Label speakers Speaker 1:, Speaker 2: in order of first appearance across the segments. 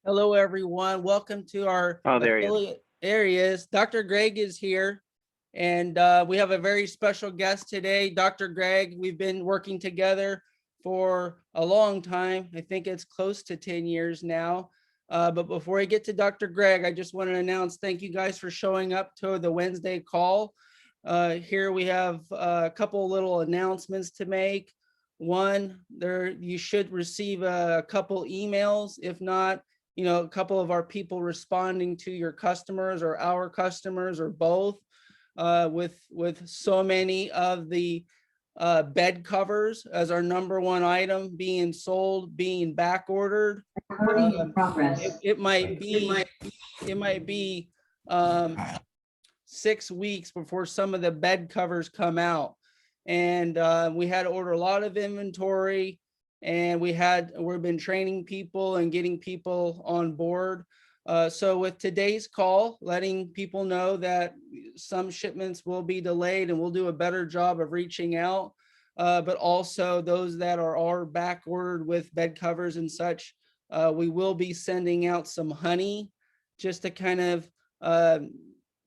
Speaker 1: Hello, everyone. Welcome to our
Speaker 2: There he is.
Speaker 1: affiliate areas. Dr. Greg is here, and we have a very special guest today. Dr. Greg, we've been working together for a long time. I think it's close to 10 years now. But before I get to Dr. Greg, I just want to announce thank you guys for showing up to the Wednesday call. Here we have a couple little announcements to make. One, you should receive a couple emails. If not, a couple of our people responding to your customers or our customers or both, with so many of the bed covers as our number one item being sold, being back ordered. It might be 6 weeks before some of the bed covers come out, and we had to order a lot of inventory, and we've been training people and getting people on board. So with today's call, letting people know that some shipments will be delayed, and we'll do a better job of reaching out. But also those that are back ordered with bed covers and such, we will be sending out some honey just to kind of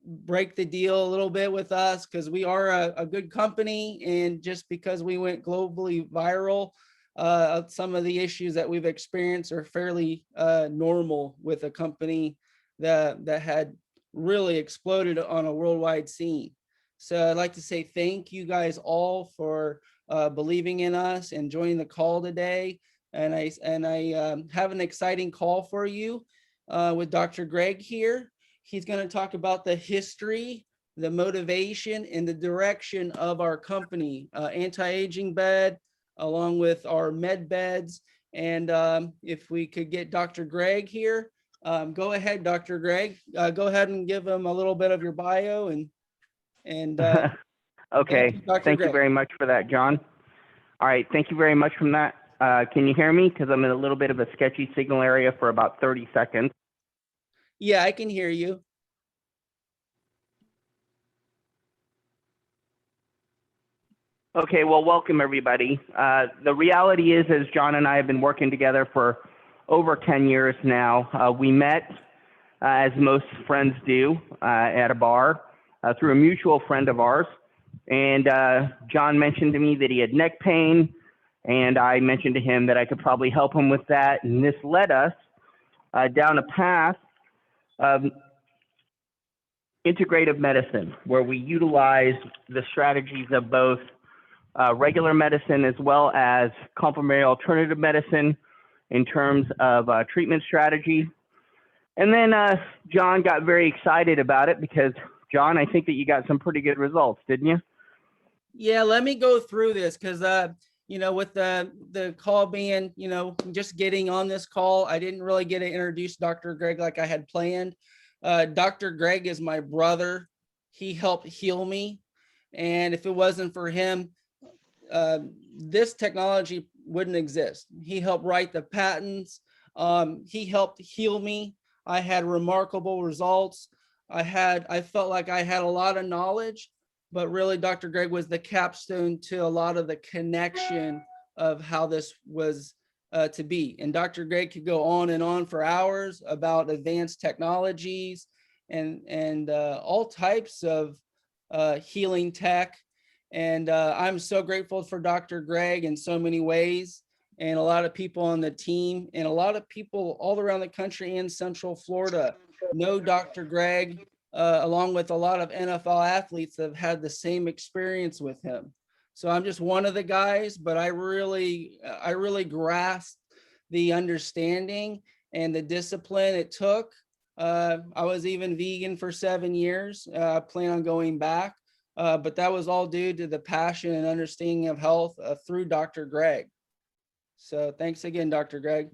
Speaker 1: break the deal a little bit with us, because we are a good company, and just because we went globally viral, some of the issues that we've experienced are fairly normal with a company that had really exploded on a worldwide scene. So I'd like to say thank you guys all for believing in us and joining the call today. And I have an exciting call for you with Dr. Greg here. He's going to talk about the history, the motivation, and the direction of our company, Anti-Aging Bed, along with our med beds. And if we could get Dr. Greg here, go ahead, Dr. Greg. Go ahead and give him a little bit of your bio and
Speaker 2: okay. Thank you very much for that, John. All right. Thank you very much from that. Can you hear me? Because I'm in a little bit of a sketchy signal area for about 30 seconds.
Speaker 1: Yeah, I can hear you.
Speaker 2: Okay, well, welcome everybody. The reality is, as John and I have been working together for over 10 years now, we met, as most friends do, at a bar through a mutual friend of ours. And John mentioned to me that he had neck pain, and I mentioned to him that I could probably help him with that. And this led us down a path of integrative medicine, where we utilize the strategies of both regular medicine as well as complementary alternative medicine in terms of treatment strategy. And then John got very excited about it because, John, I think that you got some pretty good results, didn't you?
Speaker 1: Yeah, let me go through this because, with the call being, just getting on this call, I didn't really get to introduce Dr. Greg like I had planned. Dr. Greg is my brother. He helped heal me. And if it wasn't for him, this technology wouldn't exist. He helped write the patents. He helped heal me. I had remarkable results. I felt like I had a lot of knowledge, but really Dr. Greg was the capstone to a lot of the connection of how this was to be. And Dr. Greg could go on and on for hours about advanced technologies and all types of healing tech. And I'm so grateful for Dr. Greg in so many ways, and a lot of people on the team, and a lot of people all around the country and Central Florida know Dr. Greg, along with a lot of NFL athletes that have had the same experience with him. So I'm just one of the guys, but I really grasped the understanding and the discipline it took. I was even vegan for 7 years. I plan on going back. But that was all due to the passion and understanding of health through Dr. Greg. So thanks again, Dr. Greg.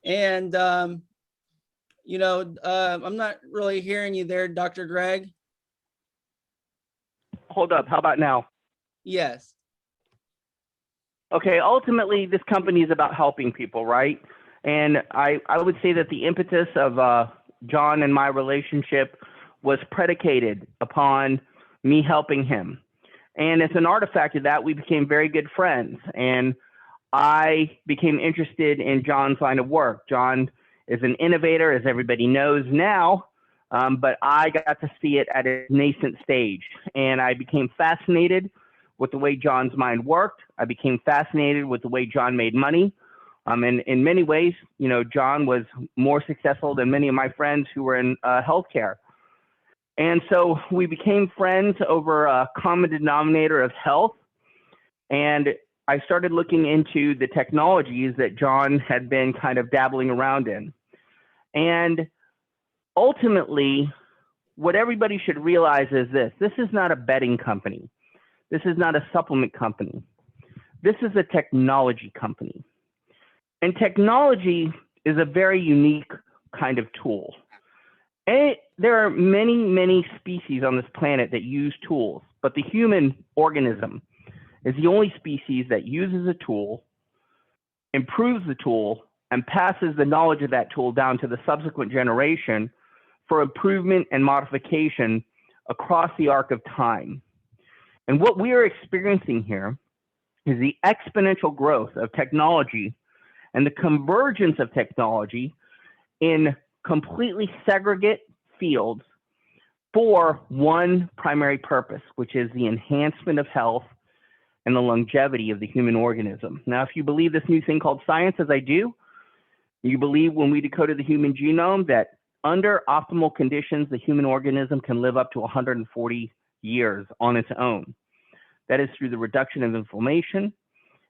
Speaker 1: And, I'm not really hearing you there, Dr. Greg.
Speaker 2: Hold up. How about now?
Speaker 1: Yes.
Speaker 2: Okay. Ultimately, this company is about helping people, right? And I would say that the impetus of John and my relationship was predicated upon me helping him. And as an artifact of that, we became very good friends. And I became interested in John's line of work. John is an innovator, as everybody knows now, but I got to see it at a nascent stage. And I became fascinated with the way John's mind worked. I became fascinated with the way John made money. And in many ways, you know, John was more successful than many of my friends who were in healthcare. And so we became friends over a common denominator of health. And I started looking into the technologies that John had been kind of dabbling around in. And ultimately, what everybody should realize is this is not a betting company. This is not a supplement company. This is a technology company. And technology is a very unique kind of tool. And there are many, many species on this planet that use tools, but the human organism is the only species that uses a tool, improves the tool, and passes the knowledge of that tool down to the subsequent generation for improvement and modification across the arc of time. And what we are experiencing here is the exponential growth of technology and the convergence of technology in completely segregate fields for one primary purpose, which is the enhancement of health and the longevity of the human organism. Now, if you believe this new thing called science, as I do, you believe when we decoded the human genome that under optimal conditions, the human organism can live up to 140 years on its own. That is through the reduction of inflammation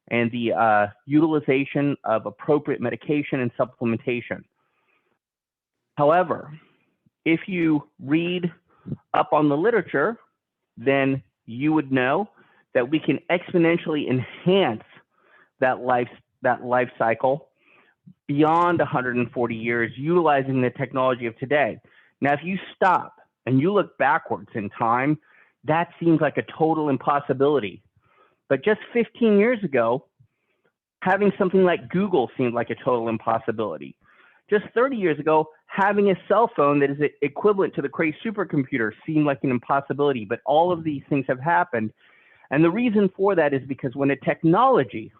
Speaker 2: and the utilization of appropriate medication and supplementation. However, if you read up on the literature, then you would know that we can exponentially enhance that life cycle beyond 140 years utilizing the technology of today. Now, if you stop and you look backwards in time, that seems like a total impossibility. But just 15 years ago, having something like Google seemed like a total impossibility. Just 30 years ago, having a cell phone that is equivalent to the Cray supercomputer seemed like an impossibility, but all of these things have happened. And the reason for that is because when a technology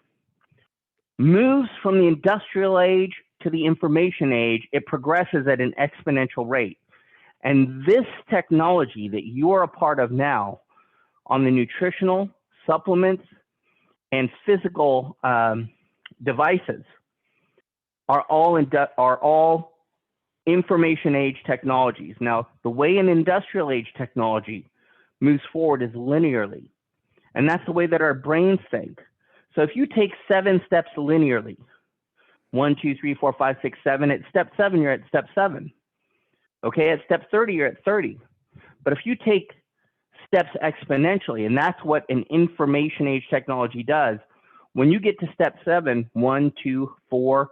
Speaker 2: moves from the industrial age to the information age, it progresses at an exponential rate. And this technology that you are a part of now on the nutritional, supplements, and physical devices are all information age technologies. Now, the way an industrial age technology moves forward is linearly. And that's the way that our brains think. So if you take 7 steps linearly, 1, 2, 3, 4, 5, 6, 7, at step 7, you're at step 7. Okay, at step 30, you're at 30. But if you take steps exponentially, and that's what an information age technology does, when you get to step 7, 1, 2, 4,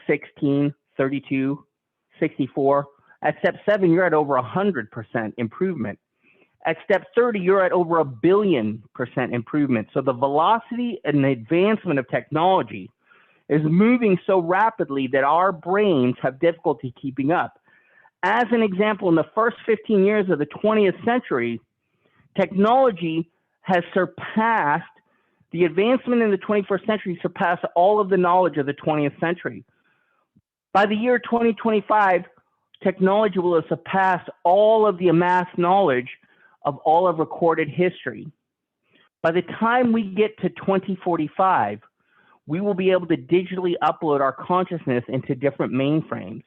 Speaker 2: 16, 32, 64, at step 7, you're at over 100% improvement. At step 30, you're at over 1 billion% improvement. So the velocity and the advancement of technology is moving so rapidly that our brains have difficulty keeping up. As an example, in the first 15 years of the 20th century, technology has surpassed, the advancement in the 21st century surpassed all of the knowledge of the 20th century. By the year 2025, technology will have surpassed all of the amassed knowledge of all of recorded history. By the time we get to 2045, we will be able to digitally upload our consciousness into different mainframes.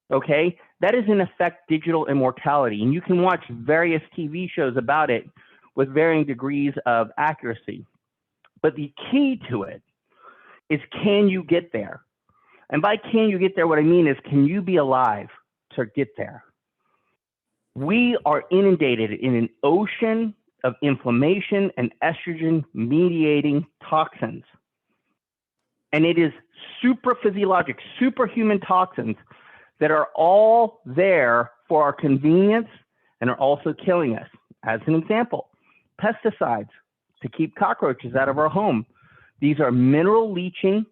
Speaker 2: Okay, that is in effect digital immortality, and you can watch various TV shows about it with varying degrees of accuracy. But the key to it is, can you get there? And by can you get there, what I mean is, can you be alive to get there? We are inundated in an ocean of inflammation and estrogen mediating toxins. And it is super physiologic, superhuman toxins that are all there for our convenience and are also killing us. As an example, pesticides to keep cockroaches out of our home. These are mineral leaching,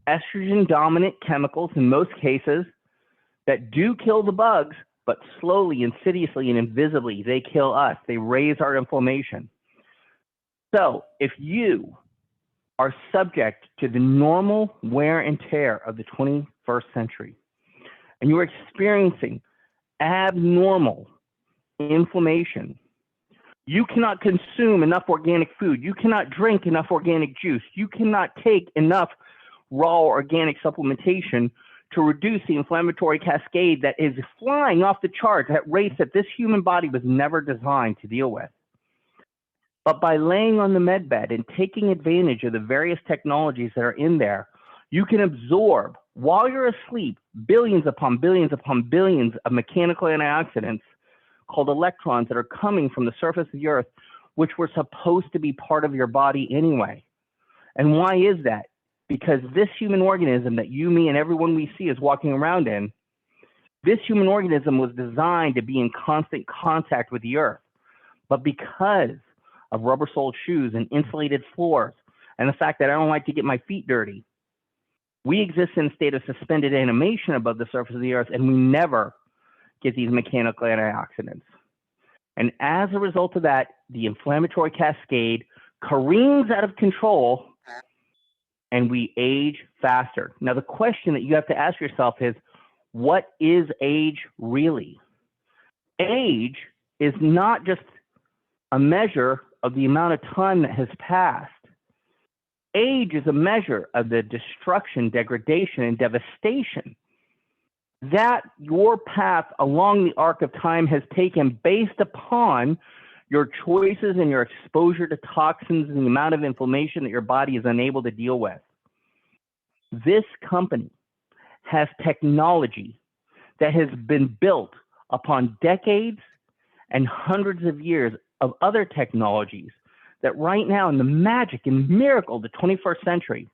Speaker 2: estrogen dominant chemicals in most cases that do kill the bugs, but slowly, insidiously, and invisibly, they kill us. They raise our inflammation. So if you are subject to the normal wear and tear of the 21st century, and you're experiencing abnormal inflammation, you cannot consume enough organic food, you cannot drink enough organic juice, you cannot take enough raw organic supplementation to reduce the inflammatory cascade that is flying off the charts at rates that this human body was never designed to deal with. But by laying on the med bed and taking advantage of the various technologies that are in there, you can absorb, while you're asleep, billions upon billions upon billions of mechanical antioxidants called electrons that are coming from the surface of the earth, which were supposed to be part of your body anyway. And why is that? Because this human organism that you, me, and everyone we see is walking around in, this human organism was designed to be in constant contact with the earth. But because of rubber-soled shoes and insulated floors, and the fact that I don't like to get my feet dirty, we exist in a state of suspended animation above the surface of the earth, and we never get these mechanical antioxidants. And as a result of that, the inflammatory cascade careens out of control, and we age faster. Now, the question that you have to ask yourself is, what is age really? Age is not just a measure of the amount of time that has passed. Age is a measure of the destruction, degradation, and devastation that your path along the arc of time has taken based upon your choices and your exposure to toxins and the amount of inflammation that your body is unable to deal with. This company has technology that has been built upon decades and hundreds of years of other technologies that right now, in the magic and miracle of the 21st century,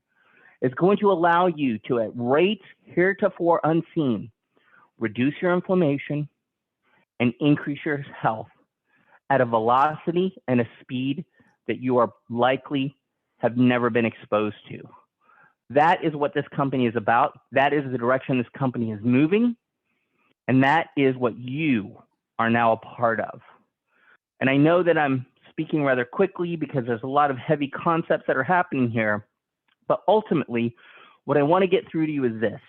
Speaker 2: is going to allow you to, at rates heretofore unseen, reduce your inflammation and increase your health at a velocity and a speed that you are likely have never been exposed to. That is what this company is about. That is the direction this company is moving. And that is what you are now a part of. And I know that I'm speaking rather quickly because there's a lot of heavy concepts that are happening here. But ultimately, what I want to get through to you is this.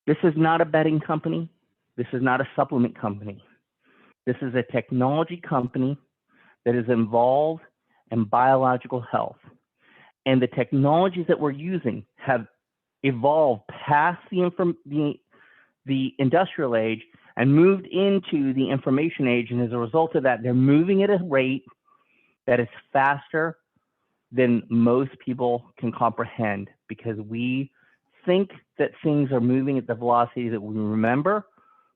Speaker 2: This is not a betting company. This is not a supplement company. This is a technology company that is involved in biological health. And the technologies that we're using have evolved past the industrial age and moved into the information age. And as a result of that, they're moving at a rate that is faster than most people can comprehend, because we think that things are moving at the velocity that we remember,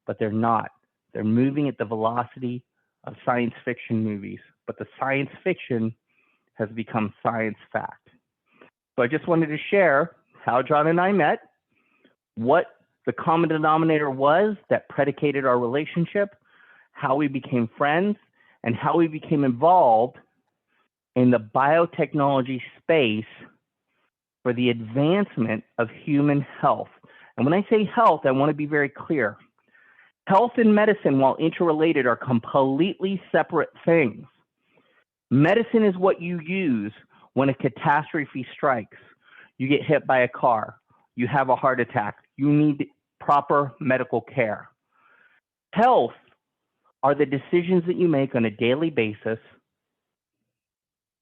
Speaker 2: but they're not. They're moving at the velocity of science fiction movies, but the science fiction has become science fact. So I just wanted to share how John and I met, what the common denominator was that predicated our relationship, how we became friends, and how we became involved in the biotechnology space for the advancement of human health. And when I say health, I want to be very clear. Health and medicine, while interrelated, are completely separate things. Medicine is what you use when a catastrophe strikes. You get hit by a car, you have a heart attack, you need proper medical care. Health are the decisions that you make on a daily basis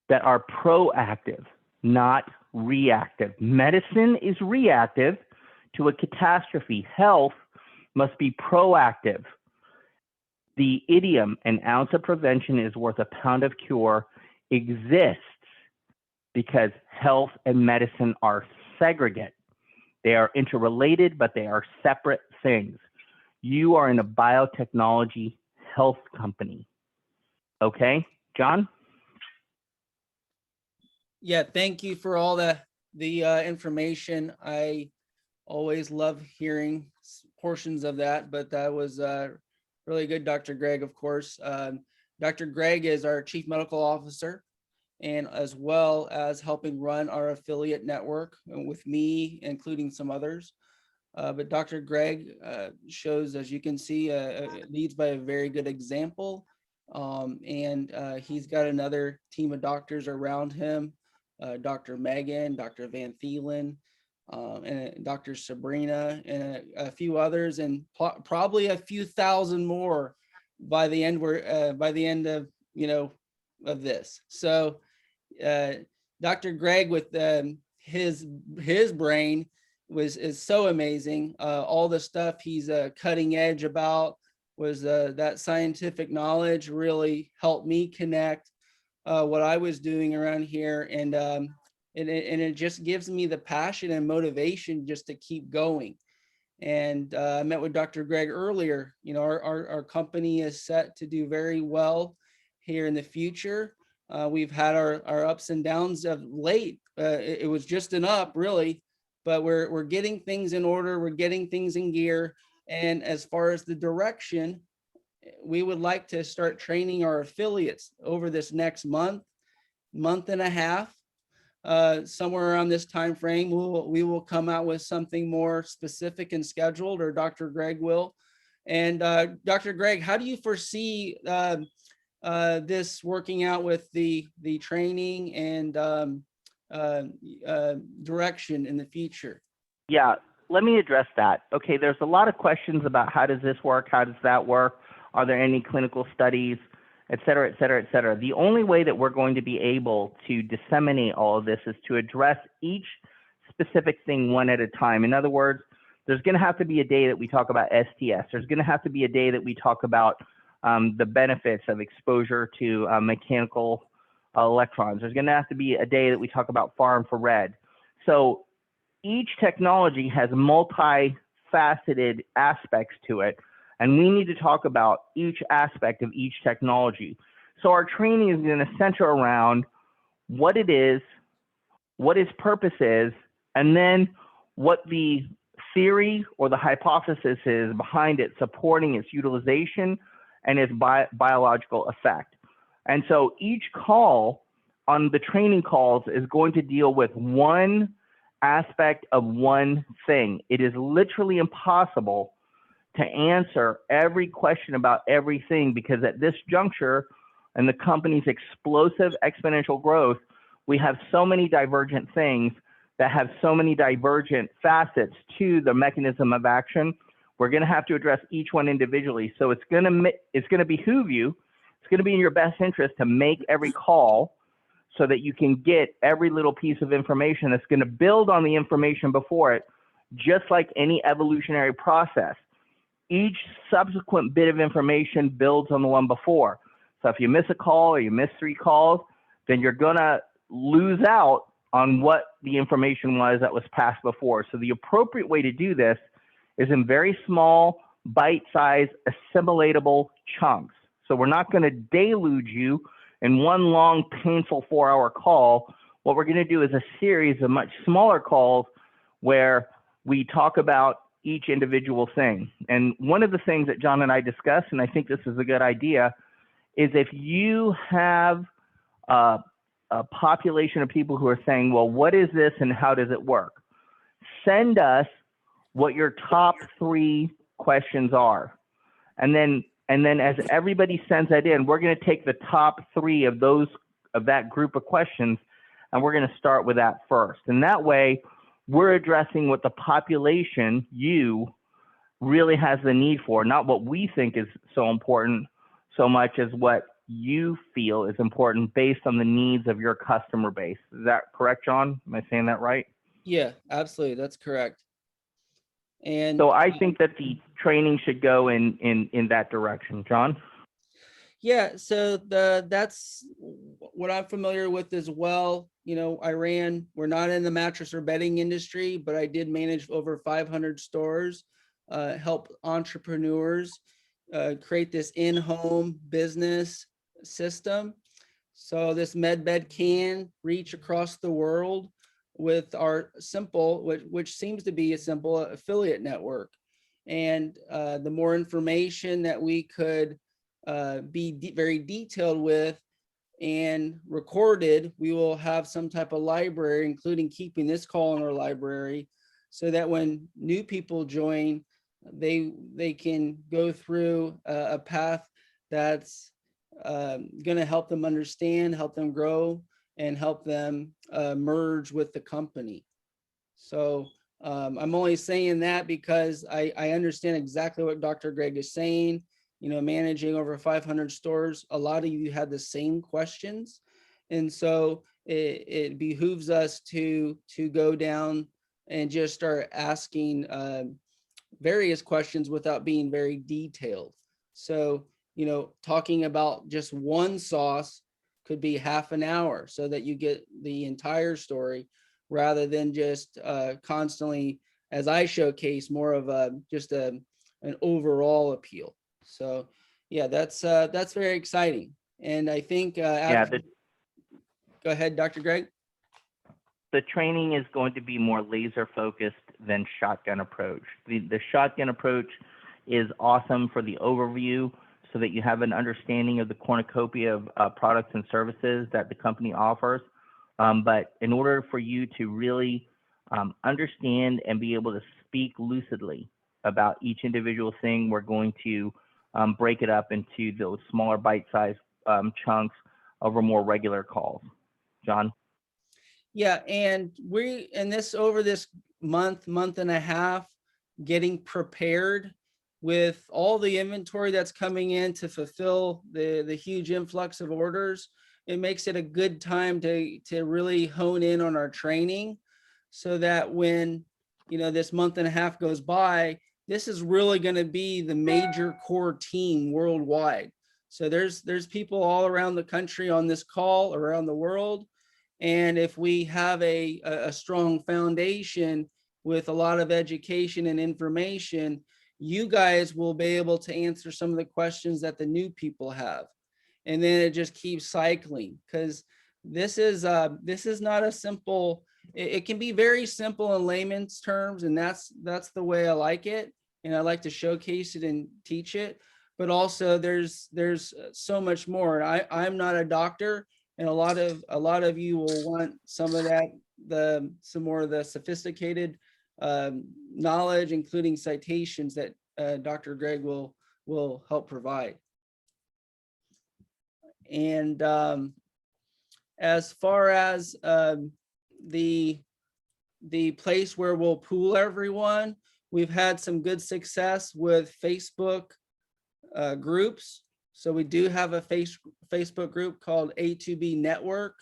Speaker 2: that are proactive, not reactive. Medicine is reactive to a catastrophe. Health must be proactive. The idiom, an ounce of prevention is worth a pound of cure, exists because health and medicine are segregate. They are interrelated, but they are separate things. You are in a biotechnology health company. Okay, John?
Speaker 1: Yeah, thank you for all the information. I always love hearing portions of that, but that was really good, Dr. Greg, of course. Dr. Greg is our Chief Medical Officer, and as well as helping run our affiliate network with me, including some others. But Dr. Greg shows, as you can see, leads by a very good example And he's got another team of doctors around him, Dr. Megan, Dr. Van Thielen, and Dr. Sabrina, and a few others, and probably a few thousand more by the end. By the end of of this. So uh, Dr. Greg with his brain is so amazing. All the stuff he's cutting edge about was that scientific knowledge really helped me connect what I was doing around here, and it just gives me the passion and motivation just to keep going. And I met with Dr. Greg earlier. Our company is set to do very well here in the future. We've had our ups and downs of late. It was just an up, really, but we're getting things in order. We're getting things in gear. And as far as the direction, we would like to start training our affiliates over this next month and a half. Somewhere around this time frame, we will come out with something more specific and scheduled, or Dr. Greg will. And Dr. Greg, how do you foresee this working out with the training and direction in the future?
Speaker 2: Yeah, let me address that. Okay, there's a lot of questions about how does this work? How does that work? Are there any clinical studies, et cetera, et cetera, et cetera? The only way that we're going to be able to disseminate all of this is to address each specific thing one at a time. In other words, there's going to have to be a day that we talk about STS. There's going to have to be a day that we talk about the benefits of exposure to mechanical electrons. There's going to have to be a day that we talk about far infrared. So each technology has multifaceted aspects to it, and we need to talk about each aspect of each technology. So our training is going to center around what it is, what its purpose is, and then what the theory or the hypothesis is behind it, supporting its utilization and its biological effect. And so each call on the training calls is going to deal with one aspect of one thing. It is literally impossible to answer every question about everything, because at this juncture in the company's explosive exponential growth, we have so many divergent things that have so many divergent facets to the mechanism of action. We're going to have to address each one individually. So it's going to behoove you, it's going to be in your best interest to make every call so that you can get every little piece of information that's going to build on the information before it, just like any evolutionary process. Each subsequent bit of information builds on the one before. So if you miss a call or you miss 3 calls, then you're going to lose out on what the information was that was passed before. So the appropriate way to do this is in very small, bite-sized, assimilatable chunks. So we're not going to deluge you in one long, painful 4-hour call. What we're going to do is a series of much smaller calls where we talk about each individual thing. And one of the things that John and I discussed, and I think this is a good idea, is if you have a population of people who are saying, well, what is this and how does it work? Send us what your top 3 questions are. And then as everybody sends that in, we're going to take the top 3 of that group of questions, and we're going to start with that first. And that way, we're addressing what the population, you, really has the need for, not what we think is so important so much as what you feel is important based on the needs of your customer base. Is that correct, John? Am I saying that right?
Speaker 1: Yeah, absolutely. That's correct. And
Speaker 2: so I think that the training should go in that direction. John?
Speaker 1: Yeah, so that's what I'm familiar with as well. We're not in the mattress or bedding industry, but I did manage over 500 stores, help entrepreneurs create this in-home business system. So this Medbed can reach across the world with our simple, which seems to be a simple affiliate network. And the more information that we could be very detailed with and recorded, we will have some type of library, including keeping this call in our library, so that when new people join, they can go through a path that's going to help them understand, help them grow, and help them merge with the company. So I'm only saying that because I understand exactly what Dr. Greg is saying. Managing over 500 stores, a lot of you had the same questions. And so it behooves us to go down and just start asking various questions without being very detailed. So, talking about just one sauce could be half an hour so that you get the entire story, rather than just constantly, as I showcase, more of just an overall appeal. So yeah, that's very exciting. And I think go ahead, Dr. Greg.
Speaker 3: The training is going to be more laser focused than shotgun approach. The shotgun approach is awesome for the overview so that you have an understanding of the cornucopia of products and services that the company offers. But in order for you to really understand and be able to speak lucidly about each individual thing, we're going to break it up into those smaller bite-sized chunks over more regular calls. John?
Speaker 1: Yeah, and over this month and a half, getting prepared with all the inventory that's coming in to fulfill the huge influx of orders. It makes it a good time to really hone in on our training, so that when this month and a half goes by, this is really going to be the major core team worldwide. So there's people all around the country on this call, around the world. And if we have a strong foundation with a lot of education and information, you guys will be able to answer some of the questions that the new people have. And then it just keeps cycling, because this is not a simple, it can be very simple in layman's terms, and that's the way I like it. And I like to showcase it and teach it. But also there's so much more. I'm not a doctor, and a lot of you will want some of that, some more of the sophisticated knowledge, including citations that Dr. Greg will help provide. And as far as the place where we'll pool everyone, we've had some good success with Facebook groups. So we do have a Facebook group called A2B Network,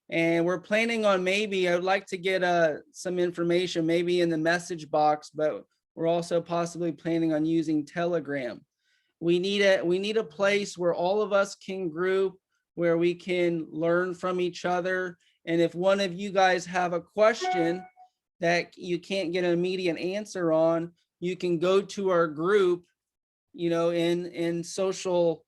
Speaker 1: and we're planning on, maybe I would like to get some information maybe in the message box, but we're also possibly planning on using Telegram. We need a place where all of us can group, where we can learn from each other. And if one of you guys have a question that you can't get an immediate answer on, you can go to our group, in social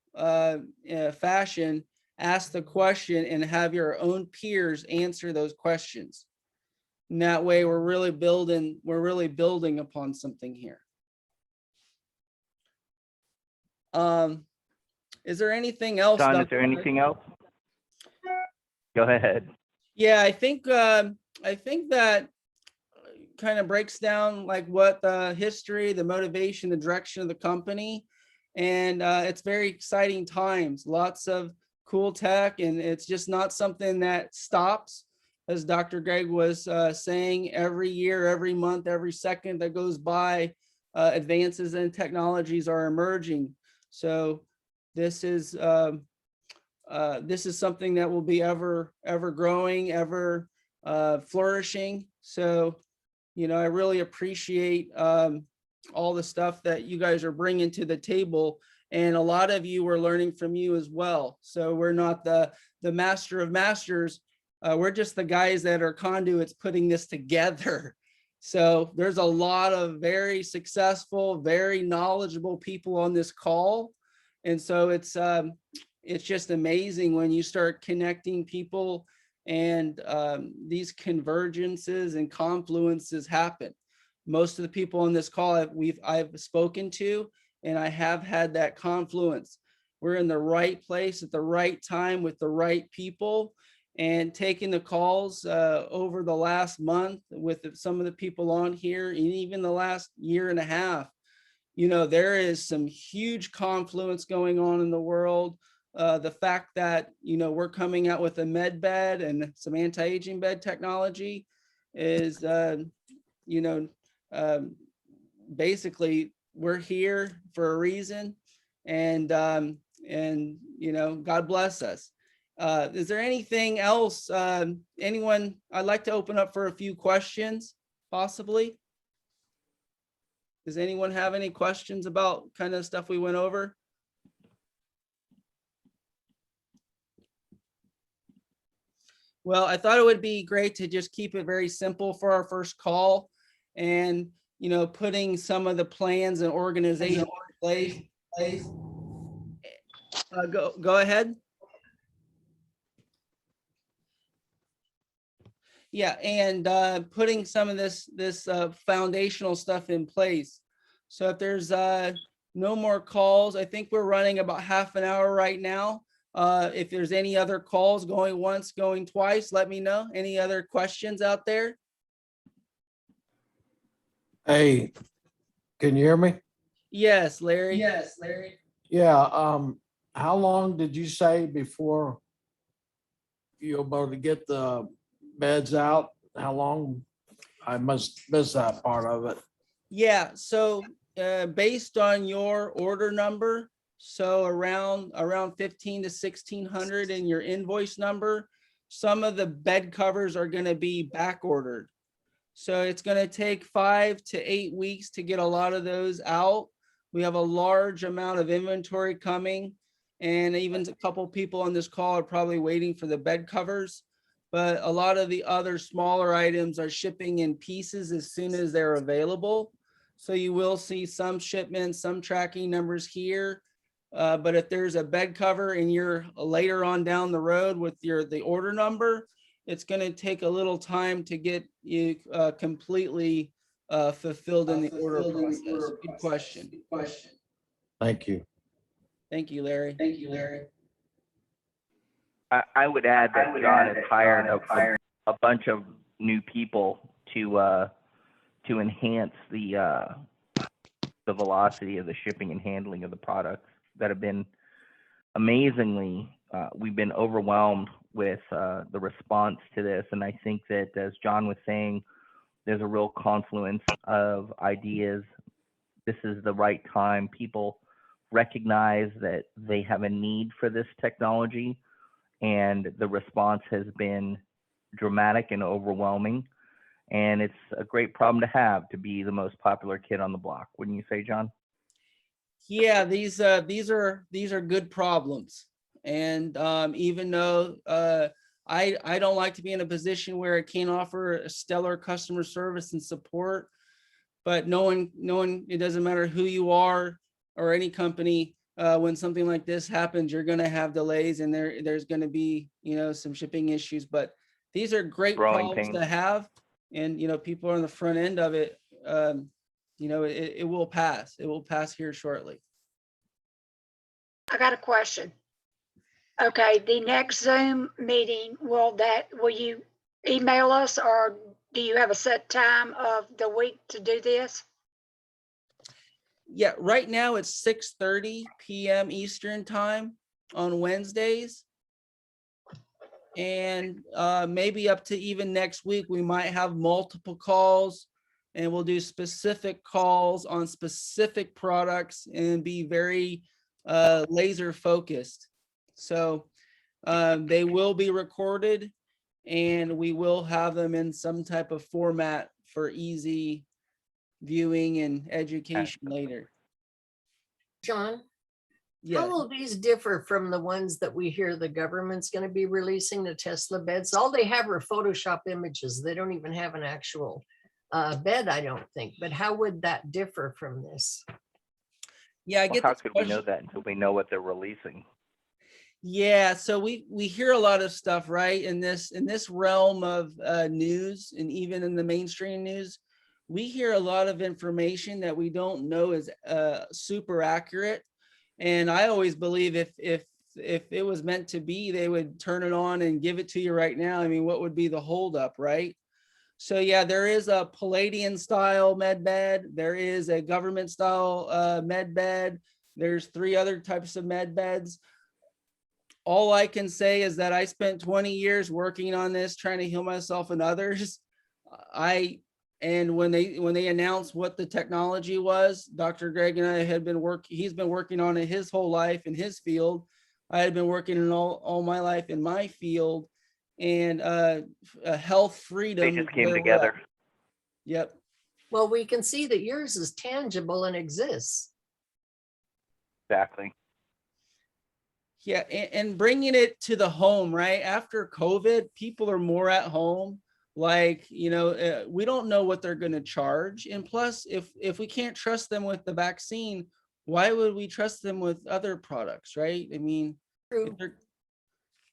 Speaker 1: fashion, ask the question and have your own peers answer those questions. And that way we're really building upon something here. Is there anything else?
Speaker 3: John, is there anything else? Go ahead.
Speaker 1: Yeah, I think that kind of breaks down like what the history, the motivation, the direction of the company. And it's very exciting times, lots of cool tech, and it's just not something that stops. As Dr. Greg was saying, every year, every month, every second that goes by, advances in technologies are emerging. So this is something that will be ever growing, ever flourishing. So, I really appreciate all the stuff that you guys are bringing to the table, and a lot of you are learning from you as well. So we're not the master of masters. We're just the guys that are conduits putting this together. So there's a lot of very successful, very knowledgeable people on this call. And so it's just amazing when you start connecting people, and these convergences and confluences happen. Most of the people on this call I've spoken to, and I have had that confluence. We're in the right place at the right time with the right people, and taking the calls over the last month with some of the people on here, and even the last year and a half. There is some huge confluence going on in the world. the fact that, we're coming out with a med bed and some anti-aging bed technology is, basically we're here for a reason, and God bless us. Is there anything else? Anyone? I'd like to open up for a few questions, possibly. Does anyone have any questions about kind of stuff we went over? Well, I thought it would be great to just keep it very simple for our first call, and putting some of the plans and organization in place. Go ahead. Yeah, and putting some of this foundational stuff in place. So if there's no more calls, I think we're running about half an hour right now. If there's any other calls going once, going twice, let me know. Any other questions out there?
Speaker 4: Hey, can you hear me?
Speaker 1: Yes, Larry.
Speaker 4: Yeah, how long did you say before you're able to get the beds out? How long? I must miss that part of it.
Speaker 1: Yeah, so based on your order number, so around 15 to 1600 in your invoice number, some of the bed covers are going to be back ordered. So it's going to take 5 to 8 weeks to get a lot of those out. We have a large amount of inventory coming, and even a couple people on this call are probably waiting for the bed covers. But a lot of the other smaller items are shipping in pieces as soon as they're available. So you will see some shipments, some tracking numbers here. But if there's a bed cover and you're later on down the road with the order number, it's going to take a little time to get you completely fulfilled in the order process. Good question.
Speaker 4: Thank you.
Speaker 1: Thank you, Larry.
Speaker 3: I would add that John has hired a bunch of new people to enhance the velocity of the shipping and handling of the products that have been amazingly. We've been overwhelmed with the response to this, and I think that, as John was saying, there's a real confluence of ideas. This is the right time. People recognize that they have a need for this technology, and the response has been dramatic and overwhelming. And it's a great problem to have, to be the most popular kid on the block. Wouldn't you say, John?
Speaker 1: Yeah, these are good problems. And even though I don't like to be in a position where I can't offer a stellar customer service and support, but knowing it doesn't matter who you are or any company, when something like this happens, you're going to have delays, and there's going to be some shipping issues. But these are great problems to have, and people are on the front end of it. It will pass. It will pass here shortly.
Speaker 5: I got a question. Okay, the next Zoom meeting, will you email us, or do you have a set time of the week to do this?
Speaker 1: Yeah, right now it's 6:30 p.m. Eastern time on Wednesdays. And maybe up to even next week, we might have multiple calls, and we'll do specific calls on specific products and be very laser focused. So they will be recorded, and we will have them in some type of format for easy viewing and education later.
Speaker 6: John,
Speaker 1: Yeah.
Speaker 6: how will these differ from the ones that we hear the government's going to be releasing, the Tesla beds? All they have are Photoshop images. They don't even have an actual bed, I don't think. But how would that differ from this?
Speaker 1: Yeah, I get
Speaker 3: How
Speaker 1: this
Speaker 3: could we know
Speaker 1: question.
Speaker 3: that until we know what they're releasing?
Speaker 1: Yeah, so we hear a lot of stuff, right? In this realm of news, and even in the mainstream news, we hear a lot of information that we don't know is super accurate. And I always believe if it was meant to be, they would turn it on and give it to you right now. I mean, what would be the holdup, right? So yeah, there is a Palladian style med bed. There is a government style med bed. There's 3 other types of med beds. all I can say is that I spent 20 years working on this, trying to heal myself and others. And when they announced what the technology was, Dr. Greg and I had been he's been working on it his whole life in his field. I had been working in all my life in my field, and health freedom.
Speaker 2: They just came
Speaker 1: where we're at.
Speaker 2: together.
Speaker 1: Yep.
Speaker 6: Well, we can see that yours is tangible and exists.
Speaker 2: Exactly.
Speaker 1: Yeah, and bringing it to the home, right? After COVID, people are more at home. Like, we don't know what they're going to charge. And plus, if we can't trust them with the vaccine, why would we trust them with other products, right? I mean,
Speaker 6: True.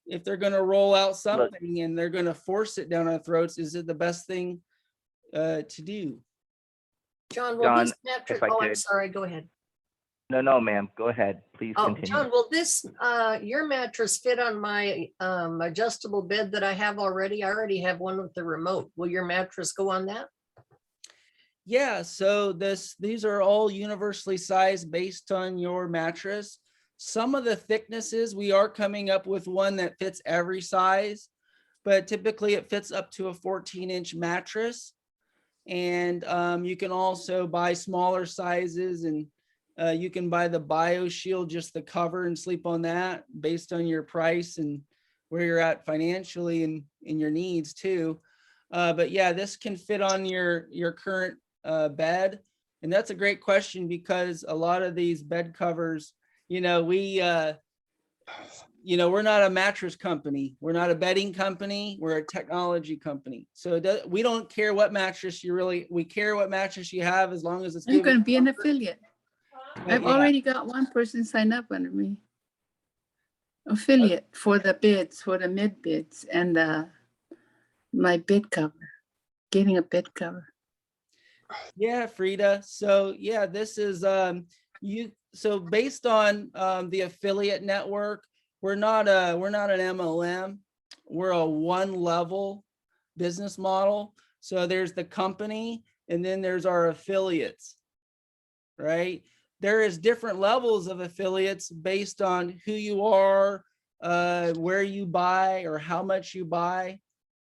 Speaker 1: if they're going to roll out something and they're going to force it down our throats, is it the best thing to do?
Speaker 6: John, will
Speaker 2: John,
Speaker 6: this mattress,
Speaker 2: if I
Speaker 6: I'm
Speaker 2: could.
Speaker 6: sorry, go ahead.
Speaker 2: No, ma'am. Go ahead. Please
Speaker 6: Oh,
Speaker 2: continue.
Speaker 6: John, will this, your mattress fit on my adjustable bed that I have already? I already have one with the remote. Will your mattress go on that?
Speaker 1: Yeah, so these are all universally sized based on your mattress. Some of the thicknesses, we are coming up with one that fits every size, but typically it fits up to a 14-inch mattress. And you can also buy smaller sizes, and you can buy the BioShield, just the cover, and sleep on that based on your price and where you're at financially and in your needs too. But yeah, this can fit on your current bed. And that's a great question, because a lot of these bed covers, we're not a mattress company. We're not a bedding company. We're a technology company. So we don't care what mattress we care what mattress you have, as long as it's
Speaker 7: I'm going to be an
Speaker 1: comfort.
Speaker 7: affiliate.
Speaker 1: But
Speaker 7: I've
Speaker 1: yeah.
Speaker 7: already got one person sign up under me. Affiliate for the beds, for the med beds, and my bed cover, getting a bed cover.
Speaker 1: Yeah, Frida. So yeah, this is so based on the affiliate network, we're not an MLM. We're a one level business model. So there's the company, and then there's our affiliates, right? There is different levels of affiliates based on who you are, where you buy, or how much you buy.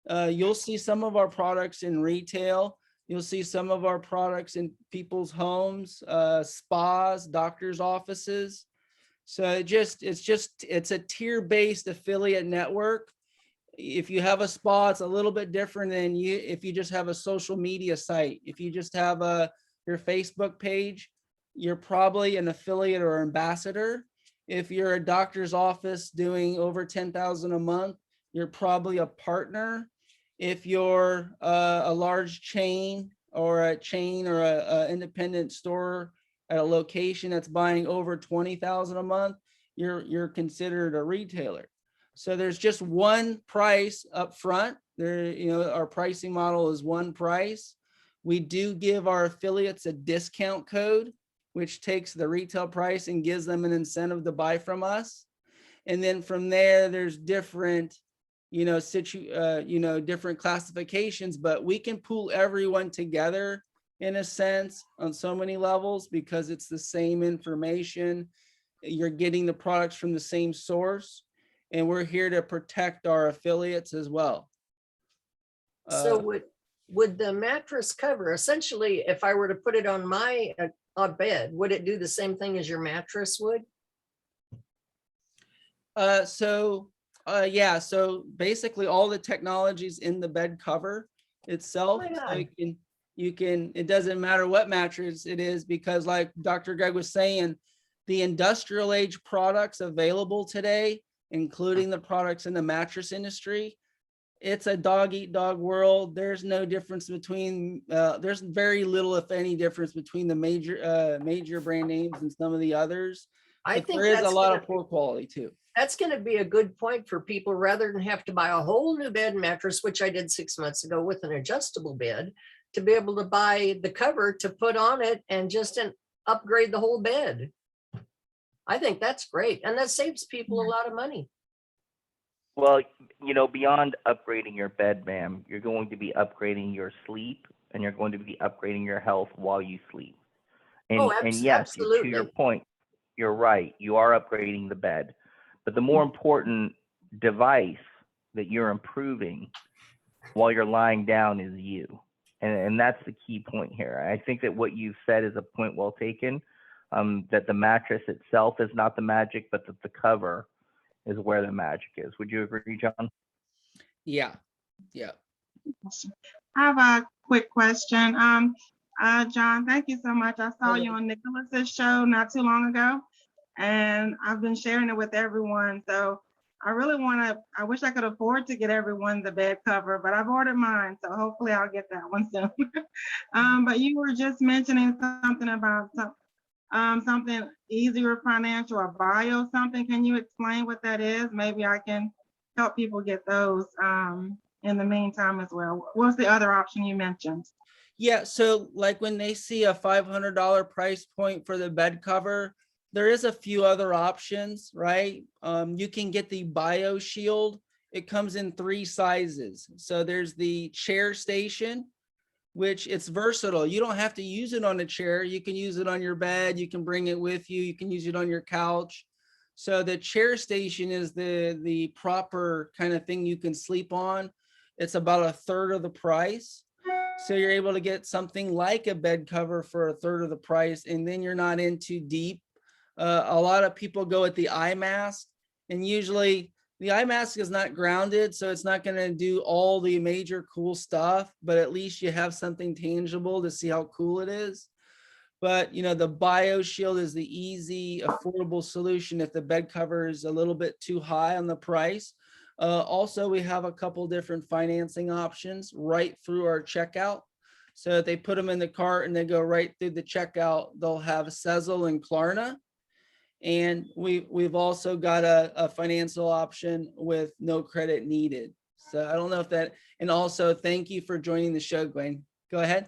Speaker 1: You'll see some of our products in retail. You'll see some of our products in people's homes, spas, doctors' offices. So it's a tier-based affiliate network. If you have a spa, it's a little bit different than if you just have a social media site. If you just have your Facebook page, you're probably an affiliate or ambassador. If you're a doctor's office doing over 10,000 a month, you're probably a partner. If you're a large chain or a independent store at a location that's buying over 20,000 a month, you're considered a retailer. So there's just one price up front. Our pricing model is one price. We do give our affiliates a discount code, which takes the retail price and gives them an incentive to buy from us. And then from there, there's different different classifications, but we can pool everyone together in a sense on so many levels, because it's the same information. You're getting the products from the same source, and we're here to protect our affiliates as well.
Speaker 6: So would the mattress cover, essentially, if I were to put it on my bed, would it do the same thing as your mattress would?
Speaker 1: So basically all the technologies in the bed cover itself.
Speaker 6: Oh my
Speaker 1: So
Speaker 6: God.
Speaker 1: it doesn't matter what mattress it is, because like Dr. Greg was saying, the industrial age products available today, including the products in the mattress industry, it's a dog eat dog world. There's no difference between, there's very little, if any, difference between the major brand names and some of the others.
Speaker 6: I
Speaker 1: But
Speaker 6: think
Speaker 1: there is a
Speaker 6: that's
Speaker 1: lot
Speaker 6: gonna
Speaker 1: of poor quality too.
Speaker 6: That's going to be a good point for people, rather than have to buy a whole new bed and mattress, which I did 6 months ago with an adjustable bed, to be able to buy the cover to put on it and just upgrade the whole bed. I think that's great. And that saves people a lot of money.
Speaker 3: Well, beyond upgrading your bed, ma'am, you're going to be upgrading your sleep, and you're going to be upgrading your health while you sleep. And,
Speaker 6: Oh,
Speaker 3: and yes, to your
Speaker 6: absolutely.
Speaker 3: point, you're right. You are upgrading the bed. But the more important device that you're improving while you're lying down is you. And that's the key point here. I think that what you've said is a point well taken, that the mattress itself is not the magic, but that the cover is where the magic is. Would you agree, John?
Speaker 1: Yeah. Yeah.
Speaker 8: I have a quick question. John, thank you so much. I saw you on Nicholas's show not too long ago, and I've been sharing it with everyone. So I really I wish I could afford to get everyone the bed cover, but I've ordered mine. So hopefully I'll get that one soon. But you were just mentioning something about something easier financial or bio something. Can you explain what that is? Maybe I can help people get those in the meantime as well. What's the other option you mentioned?
Speaker 1: Yeah, so like when they see a $500 price point for the bed cover, there is a few other options, right? You can get the Bio Shield. It comes in 3 sizes. So there's the chair station, which it's versatile. You don't have to use it on a chair. You can use it on your bed. You can bring it with you. You can use it on your couch. So the chair station is the proper kind of thing you can sleep on. It's about 1/3 of the price. So you're able to get something like a bed cover for 1/3 of the price, and then you're not in too deep. A lot of people go with the eye mask, and usually the eye mask is not grounded, so it's not going to do all the major cool stuff, but at least you have something tangible to see how cool it is. But the Bio Shield is the easy, affordable solution if the bed cover is a little bit too high on the price. Also, we have a couple different financing options right through our checkout. So if they put them in the cart and they go right through the checkout, they'll have Sezzle and Klarna. And we've also got a financial option with no credit needed. So I don't know if that, and also thank you for joining the show, Gwen. Go ahead.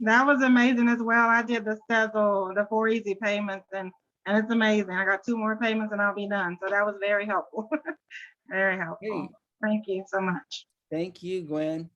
Speaker 8: That was amazing as well. I did the Sezzle, the 4 easy payments, and it's amazing. I got 2 more payments and I'll be done. So that was very helpful. Very helpful.
Speaker 1: Hey,
Speaker 8: Thank you so much.
Speaker 1: thank you, Gwen.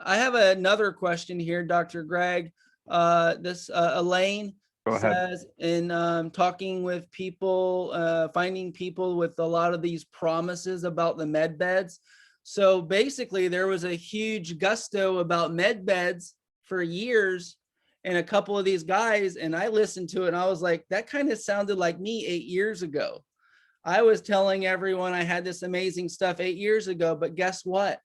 Speaker 1: I have another question here, Dr. Greg. This Elaine
Speaker 3: Go ahead.
Speaker 1: says in talking with people, finding people with a lot of these promises about the med beds. So basically there was a huge gusto about med beds for years, and a couple of these guys, and I listened to it and I was like, that kind of sounded like me 8 years ago. I was telling everyone I had this amazing stuff 8 years ago, but guess what?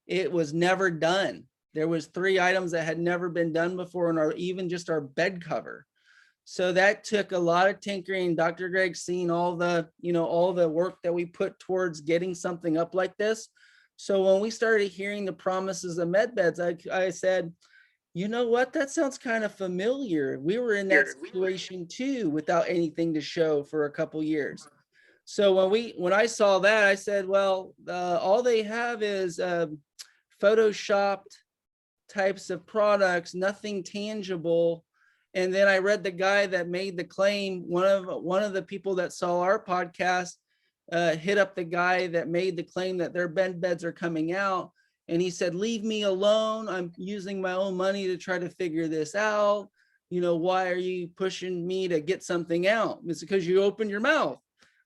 Speaker 1: It was never done. There was 3 items that had never been done before, and even just our bed cover. So that took a lot of tinkering. Dr. Greg's seen all the, all the work that we put towards getting something up like this. So when we started hearing the promises of med beds, I said, you know what? That sounds kind of familiar. We were in that situation too, without anything to show for a couple years. So when I saw that, I said, well, all they have is photoshopped types of products, nothing tangible. And then I read the guy that made the claim. One of the people that saw our podcast hit up the guy that made the claim that their bed beds are coming out. And he said, leave me alone. I'm using my own money to try to figure this out. Why are you pushing me to get something out? It's because you opened your mouth,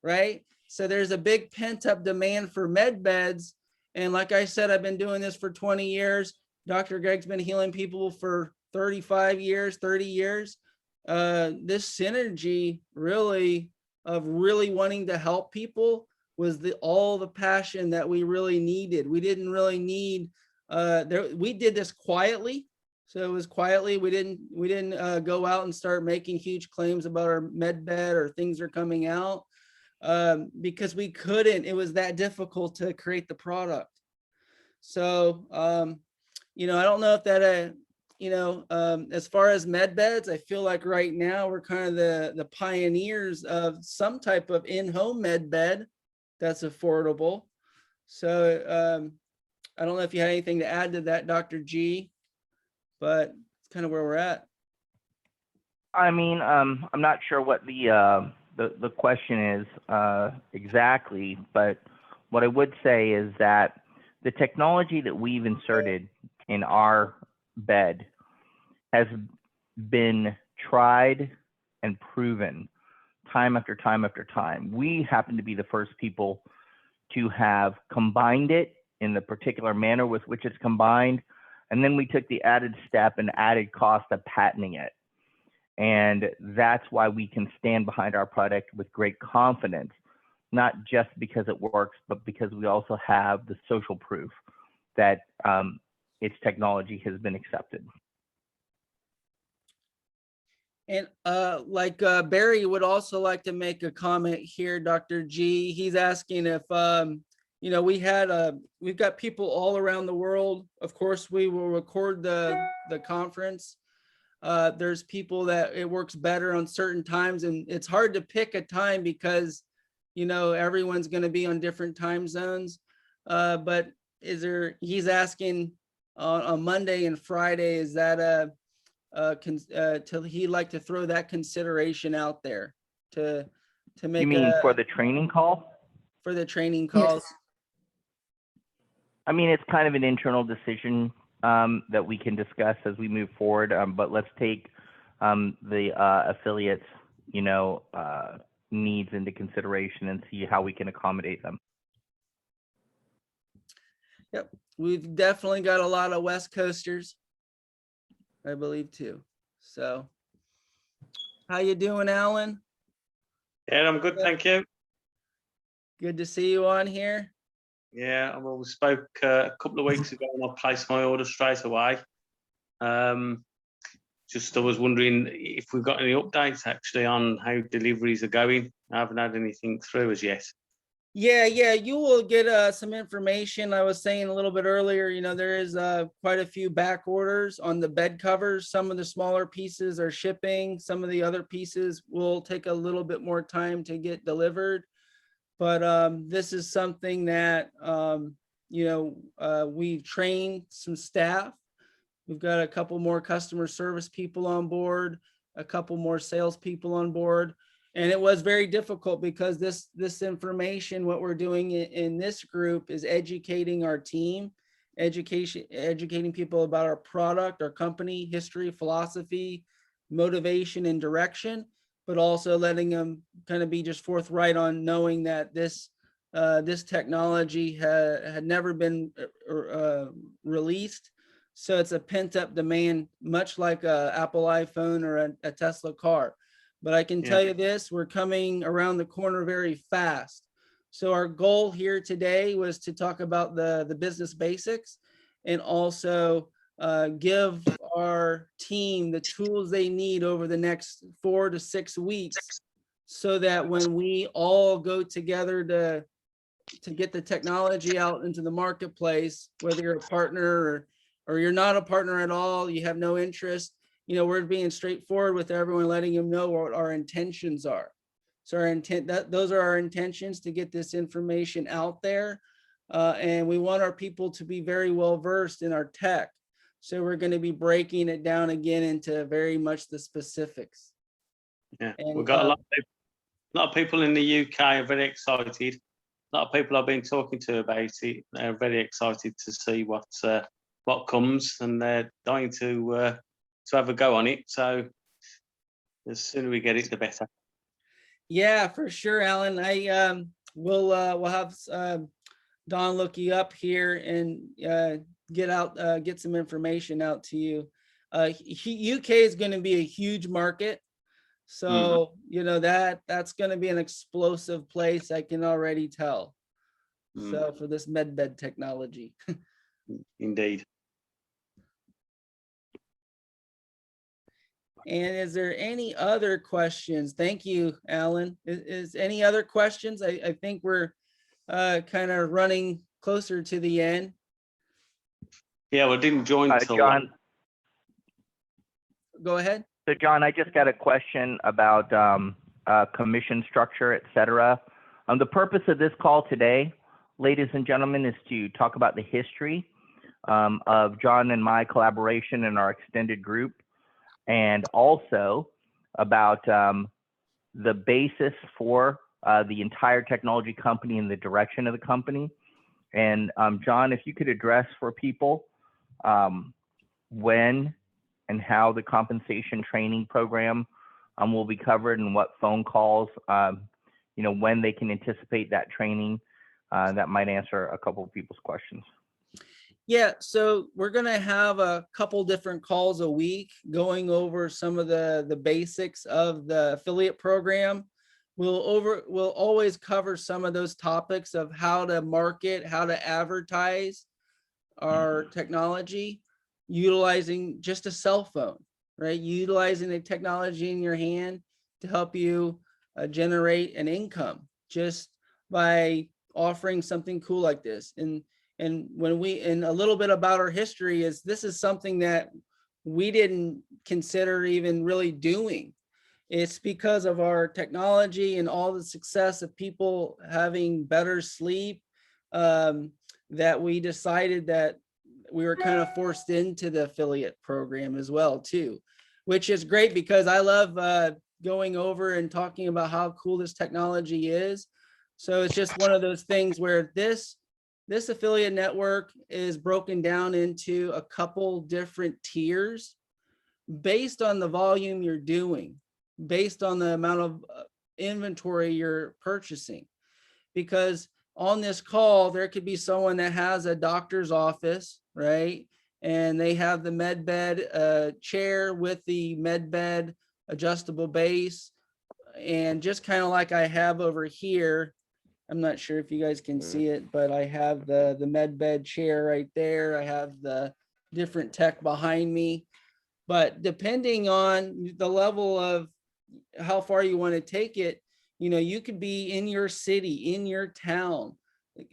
Speaker 1: right? So there's a big pent up demand for med beds. And like I said, I've been doing this for 20 years. Dr. Greg's been healing people for 35 years, 30 years. This synergy really of really wanting to help people was all the passion that we really needed. We didn't really need, we did this quietly. So it was quietly, we didn't go out and start making huge claims about our med bed or things are coming out because we couldn't, it was that difficult to create the product. So, I don't know if that, as far as med beds, I feel like right now we're kind of the pioneers of some type of in-home med bed that's affordable. So I don't know if you had anything to add to that, Dr. G, but it's kind of where we're at.
Speaker 3: I mean, I'm not sure what the question is exactly, but what I would say is that the technology that we've inserted in our bed has been tried and proven time after time after time. We happen to be the first people to have combined it in the particular manner with which it's combined. And then we took the added step and added cost of patenting it. And that's why we can stand behind our product with great confidence, not just because it works, but because we also have the social proof that its technology has been accepted.
Speaker 1: And Barry would also like to make a comment here, Dr. G. He's asking if, you know, we've got people all around the world. Of course, we will record the conference. There's people that it works better on certain times, and it's hard to pick a time because, you know, everyone's going to be on different time zones. But he's asking on Monday and Friday, is that he'd like to throw that consideration out there to make.
Speaker 3: You mean for the training call?
Speaker 1: For the training calls?
Speaker 7: Yes.
Speaker 3: I mean, it's kind of an internal decision that we can discuss as we move forward. But let's take the affiliates, you know, needs into consideration and see how we can accommodate them.
Speaker 1: Yep, we've definitely got a lot of West Coasters, I believe too. So, how you doing, Alan?
Speaker 9: Yeah, I'm good, thank you.
Speaker 1: Good to see you on here.
Speaker 9: Yeah, well, we spoke a couple of weeks ago and I placed my order straight away. Just I was wondering if we've got any updates actually on how deliveries are going. I haven't had anything through as yet.
Speaker 1: Yeah, you will get some information. I was saying a little bit earlier, you know, there is quite a few back orders on the bed covers. Some of the smaller pieces are shipping. Some of the other pieces will take a little bit more time to get delivered. But this is something that, you know, we've trained some staff. We've got a couple more customer service people on board, a couple more salespeople on board. And it was very difficult because this information, what we're doing in this group is educating our team, educating people about our product, our company, history, philosophy, motivation, and direction, but also letting them kind of be just forthright on knowing that this technology had never been released. So it's a pent up demand, much like a Apple iPhone or a Tesla car. But I can tell you this, we're coming around the corner very fast. So our goal here today was to talk about the business basics and also give our team the tools they need over the next 4 to 6 weeks so that when we all go together to get the technology out into the marketplace, whether you're a partner or you're not a partner at all, you have no interest, you know, we're being straightforward with everyone, letting them know what our intentions are. So our those are our intentions, to get this information out there. And we want our people to be very well versed in our tech. So we're going to be breaking it down again into very much the specifics.
Speaker 9: Yeah,
Speaker 1: and,
Speaker 9: we've got a lot of people in the UK are very excited. A lot of people I've been talking to about it are very excited to see what comes, and they're dying to have a go on it. So the sooner we get it, the better. Yeah,
Speaker 1: for sure, Alan. We'll have Don look you up here and get some information out to you. UK is going to be a huge market, so you know that's going to be an explosive place. I can already tell. So for this Medbed technology.
Speaker 9: Indeed.
Speaker 1: And is there any other questions? Thank you, Alan. Is any other questions? I think we're kind of running closer to the end.
Speaker 9: Yeah, we didn't join till
Speaker 3: John.
Speaker 1: Go ahead.
Speaker 3: So John, I just got a question about commission structure, et cetera. The purpose of this call today, ladies and gentlemen, is to talk about the history of John and my collaboration in our extended group, and also about the basis for the entire technology company and the direction of the company. And John, if you could address for people when and how the compensation training program will be covered and what phone calls, when they can anticipate that training. That might answer a couple of people's questions.
Speaker 1: Yeah, so we're gonna have a couple different calls a week going over some of the basics of the affiliate program. We'll always cover some of those topics of how to market, how to advertise our technology, utilizing just a cell phone, right? Utilizing the technology in your hand to help you generate an income just by offering something cool like this. And a little bit about our history is this is something that we didn't consider even really doing. It's because of our technology and all the success of people having better sleep, that we decided that we were kind of forced into the affiliate program as well too, which is great because I love going over and talking about how cool this technology is. So it's just one of those things where this affiliate network is broken down into a couple different tiers based on the volume you're doing, based on the amount of inventory you're purchasing. Because on this call, there could be someone that has a doctor's office, right? And they have the Medbed chair with the Medbed adjustable base. And just kind of like I have over here, I'm not sure if you guys can see it, but I have the Medbed chair right there. I have the different tech behind me. But depending on the level of how far you want to take it, you could be in your city, in your town,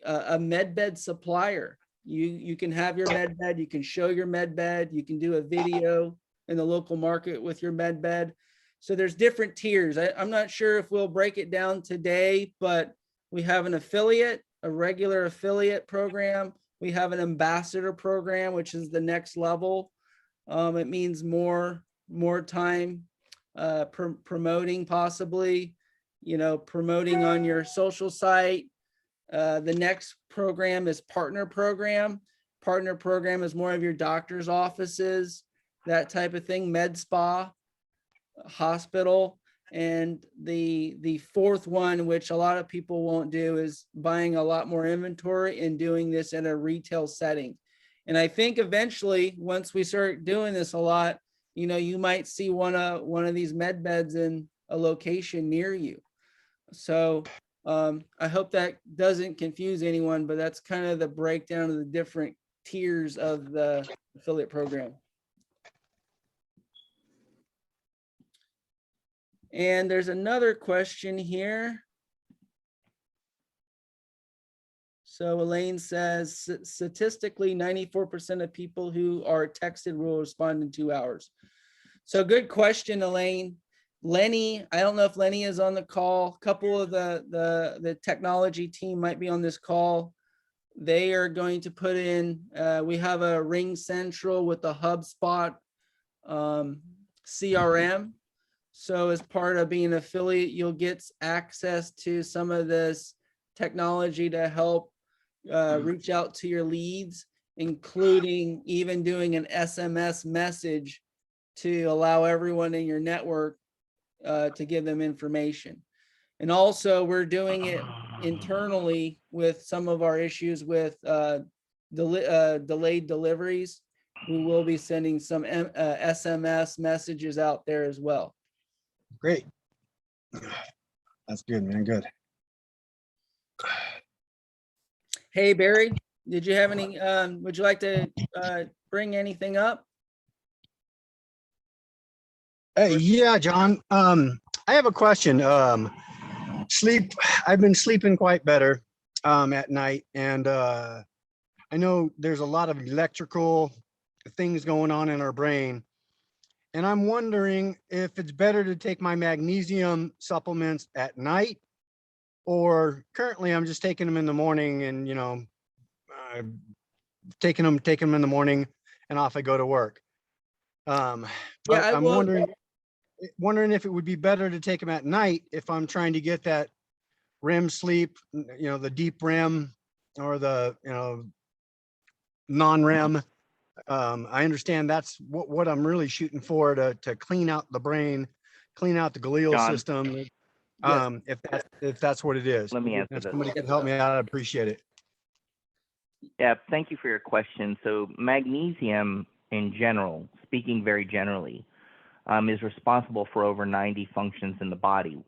Speaker 1: a Medbed supplier. You can have your Medbed, you can show your Medbed, you can do a video in the local market with your Medbed. So there's different tiers. I'm not sure if we'll break it down today, but we have an affiliate, a regular affiliate program. We have an ambassador program, which is the next level. It means more time promoting, possibly, promoting on your social site. The next program is partner program. Partner program is more of your doctor's offices, that type of thing, med spa, hospital. And the fourth one, which a lot of people won't do, is buying a lot more inventory and doing this in a retail setting. And I think eventually, once we start doing this a lot, you might see one of these med beds in a location near you. So I hope that doesn't confuse anyone, but that's kind of the breakdown of the different tiers of the affiliate program. And there's another question here. So Elaine says, statistically, 94% of people who are texted will respond in 2 hours. So good question, Elaine. Lenny, I don't know if Lenny is on the call. A couple of the technology team might be on this call. They are going to put in, we have a Ring Central with the HubSpot CRM. So as part of being an affiliate, you'll get access to some of this technology to help reach out to your leads, including even doing an SMS message to allow everyone in your network to give them information. And also we're doing it internally with some of our issues with delayed deliveries. We will be sending some SMS messages out there as well.
Speaker 10: Great. That's good, man. Good.
Speaker 1: Hey, Barry, did you have any, would you like to bring anything up?
Speaker 10: Yeah, John. I have a question. Sleep. I've been sleeping quite better at night, and I know there's a lot of electrical things going on in our brain, and I'm wondering if it's better to take my magnesium supplements at night, or currently I'm just taking them in the morning, and taking them in the morning, and off I go to work. But
Speaker 1: Yeah,
Speaker 10: I'm wondering if it would be better to take them at night if I'm trying to get that REM sleep, the deep REM or the non-REM. I understand that's what I'm really shooting for, to clean out the brain, clean out the glial
Speaker 3: John.
Speaker 10: system.
Speaker 1: Yes.
Speaker 10: If that's what it is.
Speaker 3: Let me answer
Speaker 10: If
Speaker 3: this.
Speaker 10: somebody could help me out, I'd appreciate it.
Speaker 3: Yeah, thank you for your question. So magnesium in general, speaking very generally, is responsible for over 90 functions in the body.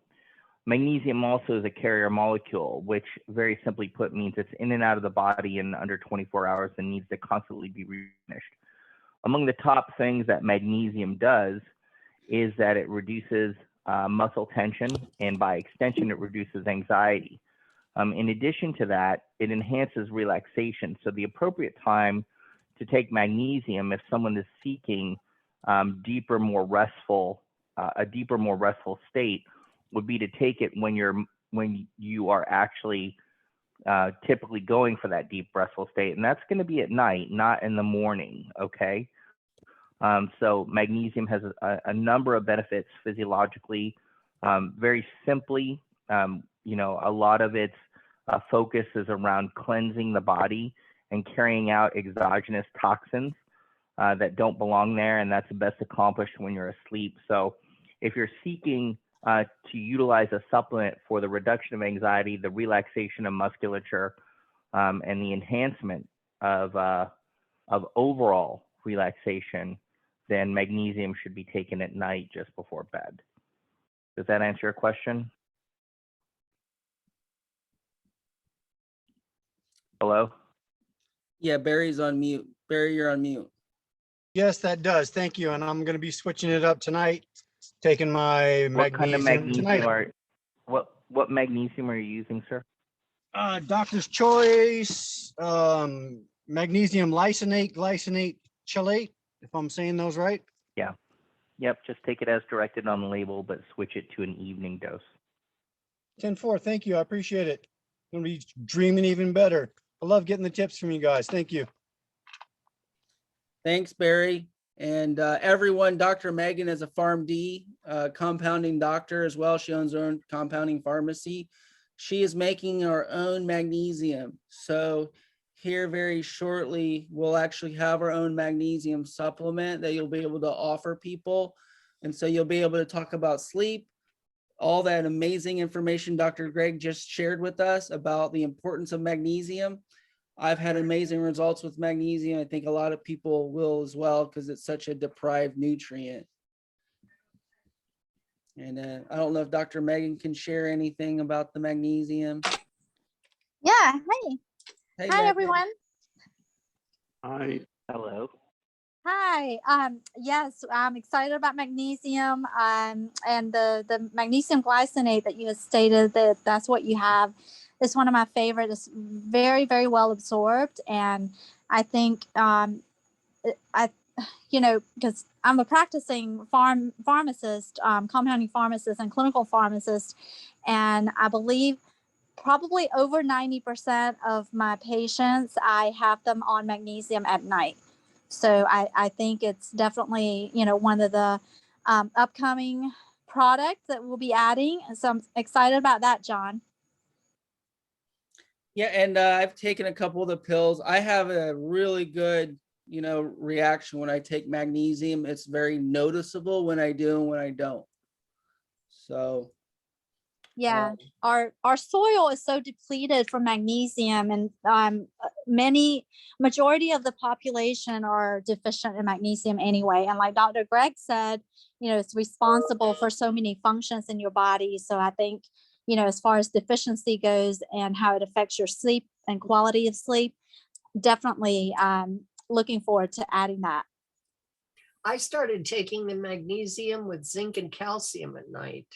Speaker 3: Magnesium also is a carrier molecule, which very simply put means it's in and out of the body in under 24 hours and needs to constantly be replenished. Among the top things that magnesium does is that it reduces muscle tension, and by extension, it reduces anxiety. In addition to that, it enhances relaxation. So the appropriate time to take magnesium if someone is seeking a deeper, more restful state would be to take it when you are actually typically going for that deep restful state, and that's going to be at night, not in the morning. Okay. So magnesium has a number of benefits physiologically. Very simply, a lot of its focus is around cleansing the body and carrying out exogenous toxins that don't belong there, and that's best accomplished when you're asleep. So if you're seeking to utilize a supplement for the reduction of anxiety, the relaxation of musculature, and the enhancement of overall relaxation, then magnesium should be taken at night just before bed. Does that answer your question? Hello?
Speaker 1: Yeah, Barry's on mute. Barry, you're on mute.
Speaker 10: Yes, that does. Thank you. And I'm going to be switching it up tonight, taking my
Speaker 3: What kind of
Speaker 10: magnesium tonight.
Speaker 3: what magnesium are you using, sir?
Speaker 10: Doctor's choice, magnesium glycinate chelate, if I'm saying those right.
Speaker 3: Yeah. Yep, just take it as directed on the label, but switch it to an evening dose.
Speaker 10: 10-4. Thank you. I appreciate it. I'm going to be dreaming even better. I love getting the tips from you guys. Thank you.
Speaker 1: Thanks, Barry. And everyone, Dr. Megan is a PharmD compounding doctor as well. She owns her own compounding pharmacy. She is making our own magnesium. So here very shortly, we'll actually have our own magnesium supplement that you'll be able to offer people. And so you'll be able to talk about sleep, all that amazing information Dr. Greg just shared with us about the importance of magnesium. I've had amazing results with magnesium. I think a lot of people will as well because it's such a deprived nutrient. And I don't know if Dr. Megan can share anything about the magnesium.
Speaker 11: Yeah, hi.
Speaker 1: Hey,
Speaker 11: Hi,
Speaker 1: Megan.
Speaker 11: everyone.
Speaker 9: Hi.
Speaker 3: Hello.
Speaker 11: Hi. Yes, I'm excited about magnesium and the magnesium glycinate that you have stated that's what you have. It's one of my favorite. It's very, very well absorbed. And I think, because I'm a practicing pharmacist, compounding pharmacist and clinical pharmacist. And I believe probably over 90% of my patients, I have them on magnesium at night. So I think it's definitely, one of the upcoming products that we'll be adding. So I'm excited about that, John.
Speaker 1: Yeah, and I've taken a couple of the pills. I have a really good, reaction when I take magnesium. It's very noticeable when I do and when I don't. So
Speaker 11: yeah, our soil is so depleted from magnesium, and majority of the population are deficient in magnesium anyway. And like Dr. Greg said, it's responsible for so many functions in your body. So I think, as far as deficiency goes and how it affects your sleep and quality of sleep, definitely looking forward to adding that.
Speaker 6: I started taking the magnesium with zinc and calcium at night.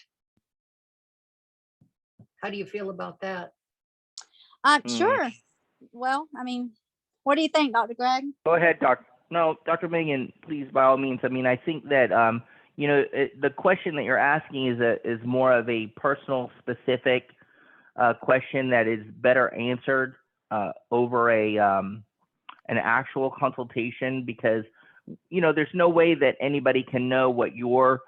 Speaker 6: How do you feel about that?
Speaker 11: Sure. Well, what do you think, Dr. Greg?
Speaker 3: Go ahead, Dr. Megan, please, by all means. I think that, the question that you're asking is more of a personal specific question that is better answered over an actual consultation, because, there's no way that anybody can know what your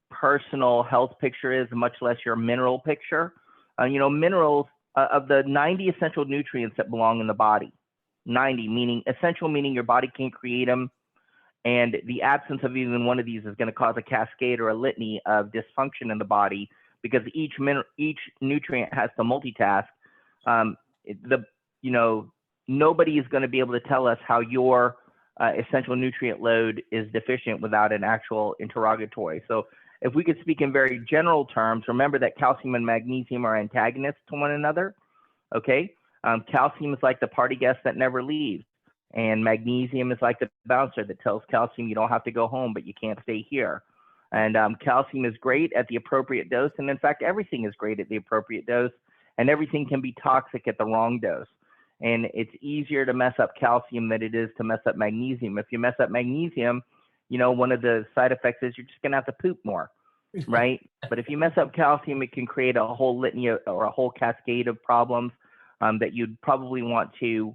Speaker 3: personal health picture is, much less your mineral picture. Minerals, of the 90 essential nutrients that belong in the body, 90 meaning essential, meaning your body can't create them
Speaker 2: And the absence of even one of these is going to cause a cascade or a litany of dysfunction in the body, because each nutrient has to multitask. Nobody is going to be able to tell us how your essential nutrient load is deficient without an actual interrogatory. So if we could speak in very general terms, remember that calcium and magnesium are antagonists to one another. Okay, calcium is like the party guest that never leaves, and magnesium is like the bouncer that tells calcium you don't have to go home, but you can't stay here. And calcium is great at the appropriate dose, and in fact, everything is great at the appropriate dose, and everything can be toxic at the wrong dose. And it's easier to mess up calcium than it is to mess up magnesium. If you mess up magnesium, one of the side effects is you're just gonna have to poop more, right? But if you mess up calcium, it can create a whole litany or a whole cascade of problems that you'd probably want to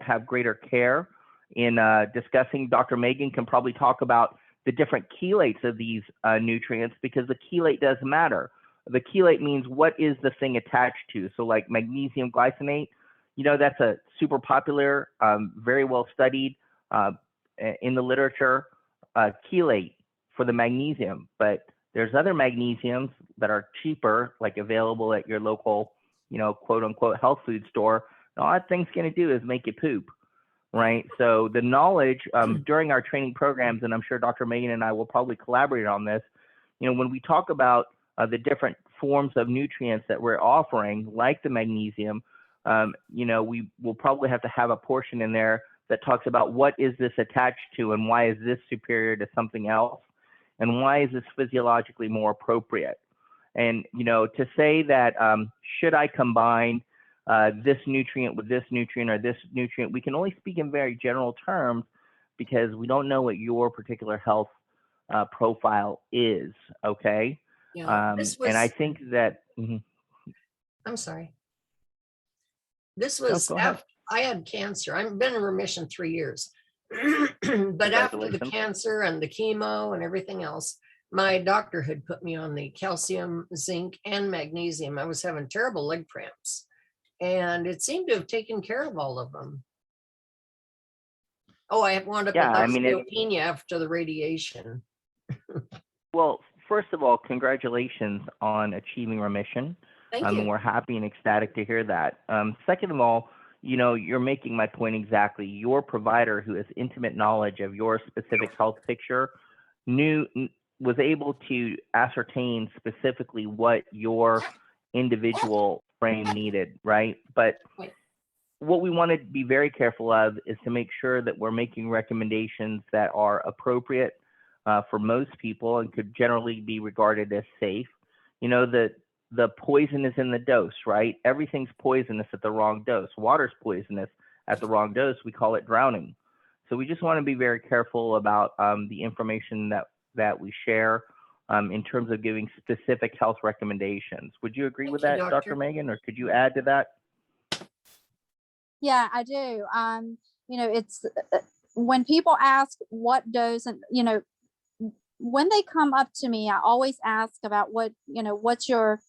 Speaker 2: have greater care in discussing. Dr. Megan can probably talk about the different chelates of these nutrients, because the chelate does matter. The chelate means what is the thing attached to. So like magnesium glycinate, that's a super popular, very well studied in the literature chelate for the magnesium. But there's other magnesiums that are cheaper, like available at your local, quote unquote health food store. And all that thing's going to do is make you poop, right? So the knowledge during our training programs, and I'm sure Dr. Megan and I will probably collaborate on this, when we talk about the different forms of nutrients that we're offering, like the magnesium, we will probably have to have a portion in there that talks about what is this attached to, and why is this superior to something else, and why is this physiologically more appropriate. And to say that should I combine this nutrient with this nutrient or this nutrient, we can only speak in very general terms, because we don't know what your particular health profile is. Okay.
Speaker 6: Yeah,
Speaker 2: and I think that
Speaker 6: I'm sorry. This was
Speaker 2: go ahead.
Speaker 6: after I had cancer. I've been in remission 3 years. But after the
Speaker 2: Congratulations.
Speaker 6: cancer and the chemo and everything else, my doctor had put me on the calcium, zinc, and magnesium. I was having terrible leg cramps, and it seemed to have taken care of all of them. Oh, I wound up with osteopenia after the radiation.
Speaker 2: Well, first of all, congratulations on achieving remission.
Speaker 6: Thank you.
Speaker 2: We're happy and ecstatic to hear that. Second of all, you're making my point exactly. Your provider, who has intimate knowledge of your specific health picture, was able to ascertain specifically what your individual frame needed, right? But what we want to be very careful of is to make sure that we're making recommendations that are appropriate for most people and could generally be regarded as safe. The poison is in the dose, right? Everything's poisonous at the wrong dose. Water's poisonous at the wrong dose. We call it drowning. So we just want to be very careful about the information that we share in terms of giving specific health recommendations. Would you agree with that, Dr. Megan, or could you add to that?
Speaker 11: Yeah, I do. It's when people ask what dose, and when they come up to me, I always ask about what's your,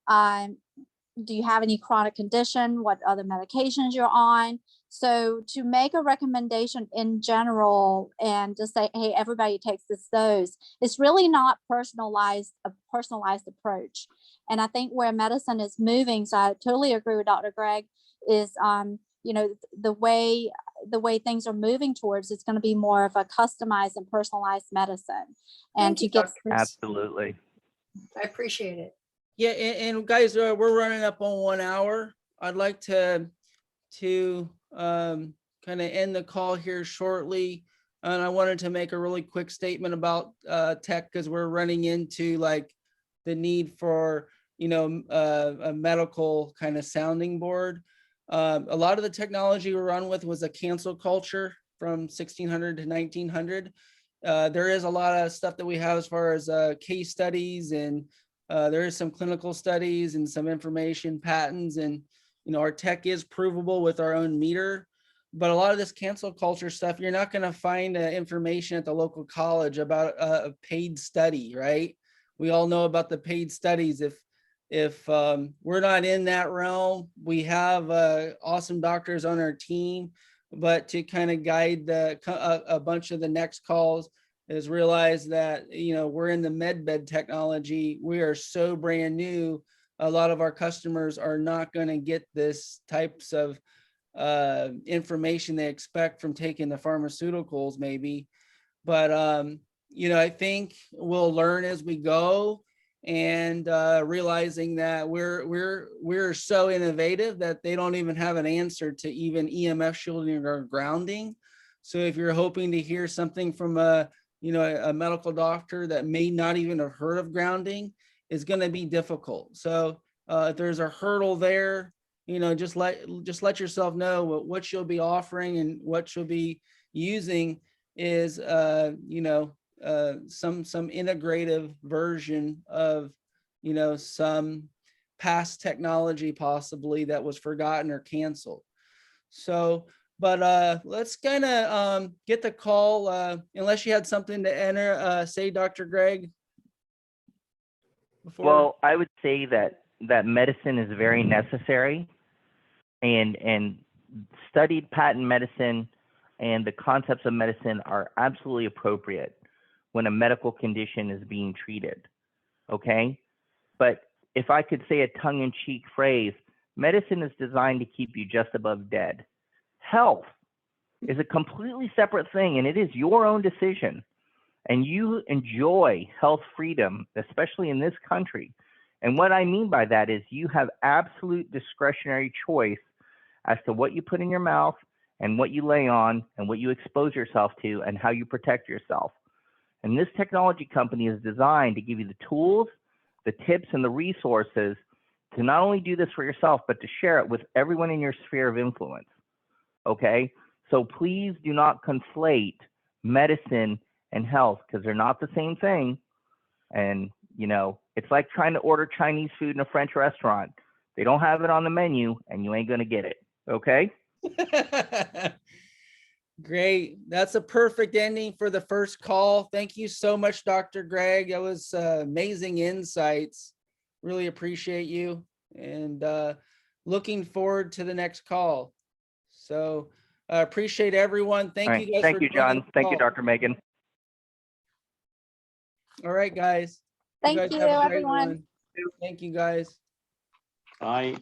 Speaker 11: do you have any chronic condition? What other medications you're on? So to make a recommendation in general and just say, hey, everybody takes this dose, it's really not a personalized approach. And I think where medicine is moving, so I totally agree with Dr. Greg, is the way things are moving towards, it's going to be more of a customized and personalized medicine. And to get
Speaker 2: absolutely,
Speaker 6: I appreciate it.
Speaker 1: Yeah, and guys, we're running up on 1 hour. I'd like to kind of end the call here shortly, and I wanted to make a really quick statement about tech, because we're running into like the need for a medical kind of sounding board. A lot of the technology we run with was a cancel culture from 1600 to 1900. There is a lot of stuff that we have as far as case studies, and there is some clinical studies and some information patents, and our tech is provable with our own meter. But a lot of this cancel culture stuff, you're not going to find information at the local college about a paid study, right? We all know about the paid studies. If we're not in that realm, we have awesome doctors on our team. but to kind of guide a bunch of the next calls is realize that, you know, we're in the medbed technology. We are so brand new. A lot of our customers are not going to get this types of information they expect from taking the pharmaceuticals maybe. But, you know, I think we'll learn as we go, and realizing that we're so innovative that they don't even have an answer to even EMF shielding or grounding. So if you're hoping to hear something from a medical doctor that may not even have heard of grounding, is going to be difficult. So if there's a hurdle there, you know, just let yourself know what you'll be offering and what you'll be using is some integrative version of, you know, some past technology possibly that was forgotten or canceled. So, but let's kind of get the call, unless you had something to say, Dr. Greg.
Speaker 3: Well, I would say that medicine is very necessary, and studied patent medicine and the concepts of medicine are absolutely appropriate when a medical condition is being treated. Okay? But if I could say a tongue-in-cheek phrase, medicine is designed to keep you just above dead. Health is a completely separate thing, and it is your own decision. And you enjoy health freedom, especially in this country. And what I mean by that is you have absolute discretionary choice as to what you put in your mouth and what you lay on and what you expose yourself to and how you protect yourself. And this technology company is designed to give you the tools, the tips, and the resources to not only do this for yourself, but to share it with everyone in your sphere of influence. Okay? So please do not conflate medicine and health, because they're not the same thing. And, you know, it's like trying to order Chinese food in a French restaurant. They don't have it on the menu and you ain't going to get it. Okay?
Speaker 1: Great. That's a perfect ending for the first call. Thank you so much, Dr. Greg. That was amazing insights. Really appreciate you, and looking forward to the next call. So I appreciate everyone. Thank you guys.
Speaker 3: Thank you, John. Thank you, Dr. Megan.
Speaker 1: All right, guys.
Speaker 11: Thank
Speaker 1: guys
Speaker 11: you,
Speaker 1: have a great
Speaker 11: everyone.
Speaker 1: one. Thank you, guys.
Speaker 9: Bye.